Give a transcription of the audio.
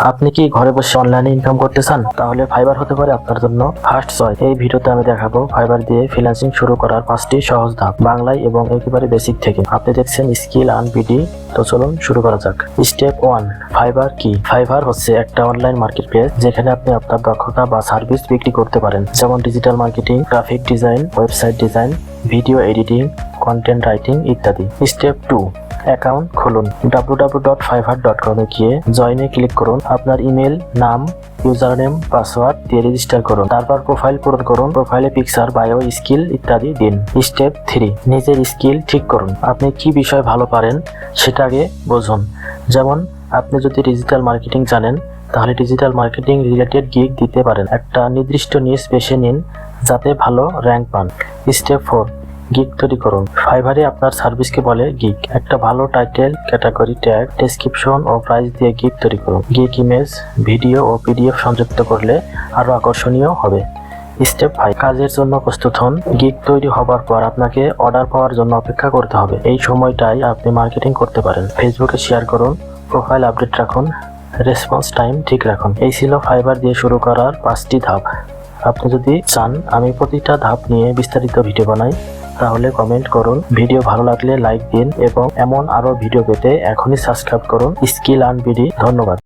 আপনি কি ঘরে বসে অনলাইনে ইনকাম করতে চান? তাহলে ফাইবার হতে পারে আপনার জন্য ফার্স্ট চয়েস। এই ভিডিওতে আমি দেখাবো ফাইবার দিয়ে ফ্রিল্যান্সিং শুরু করার 5টি সহজ ধাপ, বাংলায় এবং একেবারে বেসিক থেকে। আপনি দেখছেন স্কিল আর্ন বিডি। তো চলুন শুরু করা যাক। স্টেপ 1, ফাইবার কি? ফাইবার হচ্ছে একটা অনলাইন মার্কেট প্লেস যেখানে আপনি আপনার দক্ষতা বা সার্ভিস বিক্রি করতে পারেন, যেমন digital marketing, graphic design, website design, video editing, content writing ইত্যাদি। স্টেপ 2, অ্যাকাউন্ট খুলুন। www.fiverr.com এ গিয়ে জয়েনে ক্লিক করুন। আপনার ইমেল, নাম, ইউজার নেম, পাসওয়ার্ড দিয়ে রেজিস্টার করুন। তারপর প্রোফাইল পূরণ করুন। প্রোফাইলে পিকচার, বায়ো, স্কিল ইত্যাদি দিন। স্টেপ 3, নিজের স্কিল ঠিক করুন। আপনি কি বিষয় ভালো পারেন সেটা আগে বুঝুন। যেমন আপনি যদি ডিজিটাল মার্কেটিং জানেন তাহলে ডিজিটাল মার্কেটিং রিলেটেড গিগ দিতে পারেন। একটা নির্দিষ্ট নিশ বেছে নিন যাতে ভালো র্যাঙ্ক পান। স্টেপ 4, গিগ তৈরি করুন। ফাইবারে আপনার সার্ভিসকে বলে গিগ। একটা ভালো টাইটেল, ক্যাটাগরি, ট্যাগ, ডেসক্রিপশন ও প্রাইস দিয়ে গিগ তৈরি করুন। গিগ ইমেজ, ভিডিও ও পিডিএফ সংযুক্ত করলে আরো আকর্ষণীয় হবে। স্টেপ 5, কাজের জন্য প্রস্তুত হন। গিগ তৈরি হবার পর আপনাকে অর্ডার পাওয়ার জন্য অপেক্ষা করতে হবে। এই সময়টাই আপনি মার্কেটিং করতে পারেন। ফেসবুকে শেয়ার করুন, প্রোফাইল আপডেট রাখুন, রেসপন্স টাইম ঠিক রাখুন। এই ছিল ফাইবার দিয়ে শুরু করার 5টি ধাপ। আপনি যদি চান আমি প্রতিটা ধাপ নিয়ে বিস্তারিত ভিডিও বানাই তাহলে কমেন্ট করুন। ভিডিও ভালো লাগলে লাইক দিন এবং এমন আরো ভিডিও পেতে এখনই সাবস্ক্রাইব করুন স্কিল আর্ন বিডি। ধন্যবাদ।